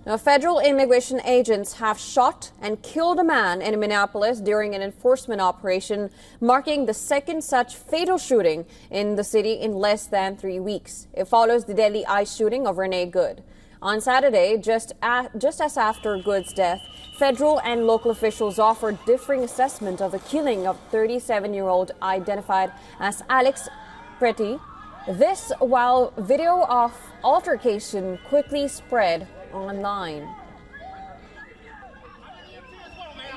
Now, federal immigration agents have shot and killed a man in Minneapolis during an enforcement operation, marking the second such fatal shooting in the city in less than 3 weeks. It follows the deadly ICE shooting of Renee Good. On Saturday, just as after Good's death, federal and local officials offered differing assessment of the killing of 37-year-old identified as Alex Pretti. This while video of altercation quickly spread online.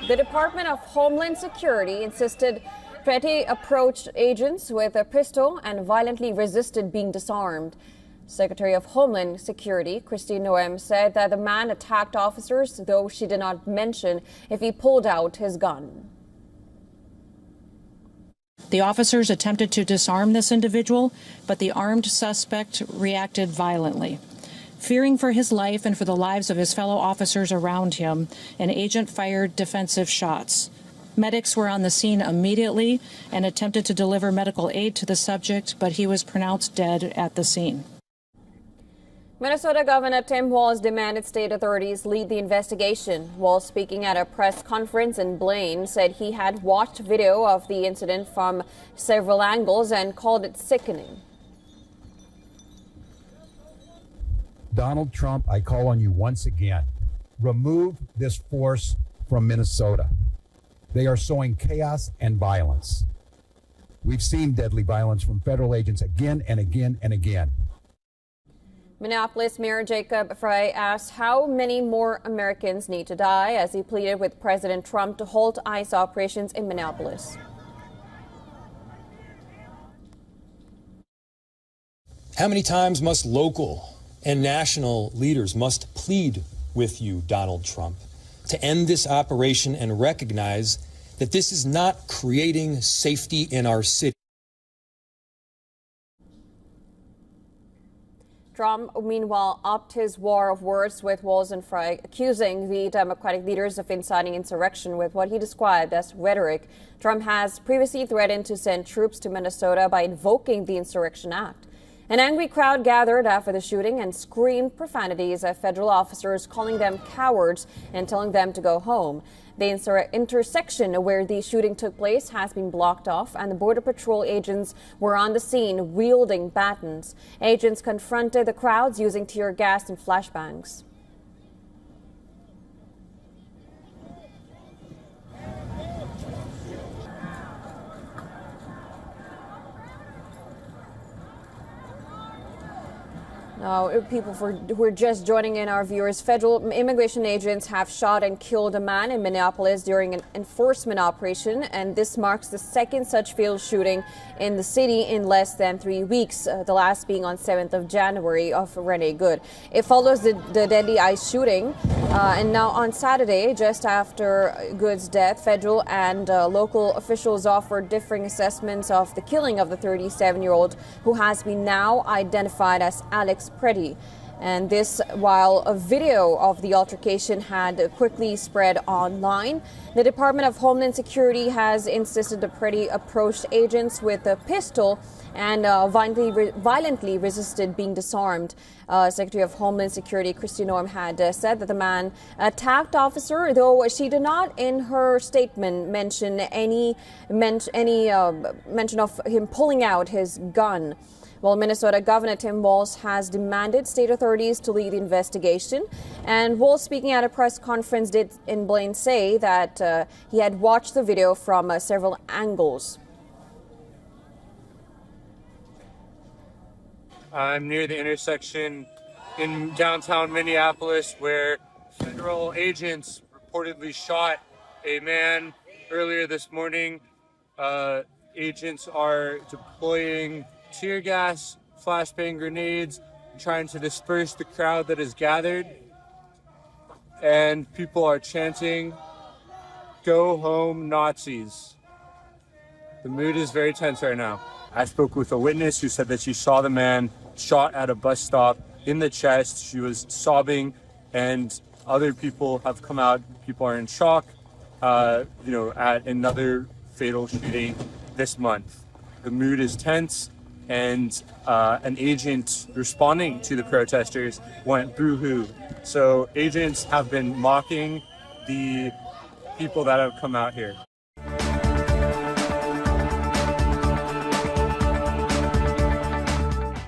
The Department of Homeland Security insisted Pretti approached agents with a pistol and violently resisted being disarmed. Secretary of Homeland Security Kristi Noem said that the man attacked officers, though she did not mention if he pulled out his gun. The officers attempted to disarm this individual, but the armed suspect reacted violently. Fearing for his life and for the lives of his fellow officers around him, an agent fired defensive shots. Medics were on the scene immediately and attempted to deliver medical aid to the subject, but he was pronounced dead at the scene. Minnesota Governor Tim Walz demanded state authorities lead the investigation. Walz, speaking at a press conference in Blaine, said he had watched video of the incident from several angles and called it sickening. Donald Trump, I call on you once again. Remove this force from Minnesota. They are sowing chaos and violence. We've seen deadly violence from federal agents again and again and again. Minneapolis Mayor Jacob Frey asked how many more Americans need to die as he pleaded with President Trump to halt ICE operations in Minneapolis. How many times must local and national leaders must plead with you, Donald Trump, to end this operation and recognize that this is not creating safety in our city? Trump, meanwhile, upped his war of words with Walz and Frey, accusing the Democratic leaders of inciting insurrection with what he described as rhetoric. Trump has previously threatened to send troops to Minnesota by invoking the Insurrection Act. An angry crowd gathered after the shooting and screamed profanities at federal officers, calling them cowards and telling them to go home. The intersection where the shooting took place has been blocked off, and the Border Patrol agents were on the scene wielding batons. Agents confronted the crowds using tear gas and flashbangs. Now, people who are just joining in, our viewers, federal immigration agents have shot and killed a man in Minneapolis during an enforcement operation, and this marks the second such failed shooting in the city in less than 3 weeks, the last being on 7th of January of Renee Good. It follows the deadly ICE shooting, and now on Saturday, just after Good's death, federal and local officials offered differing assessments of the killing of the 37-year-old who has been now identified as Alex Pretti. And this while a video of the altercation had quickly spread online. The Department of Homeland Security has insisted that Pretti approached agents with a pistol and violently resisted being disarmed. Secretary of Homeland Security Kristi Noem had said that the man attacked officer, though she did not in her statement mention any mention of him pulling out his gun. Well, Minnesota Governor Tim Walz has demanded state authorities to lead the investigation. And Walz, speaking at a press conference, did in Blaine say that he had watched the video from several angles. I'm near the intersection in downtown Minneapolis where federal agents reportedly shot a man earlier this morning. Agents are deploying tear gas, flashbang grenades, trying to disperse the crowd that is gathered. And people are chanting, "Go home, Nazis." The mood is very tense right now. I spoke with a witness who said that she saw the man shot at a bus stop in the chest. She was sobbing, and other people have come out. People are in shock, at another fatal shooting this month. The mood is tense. and an agent responding to the protesters went boo-hoo. So agents have been mocking the people that have come out here.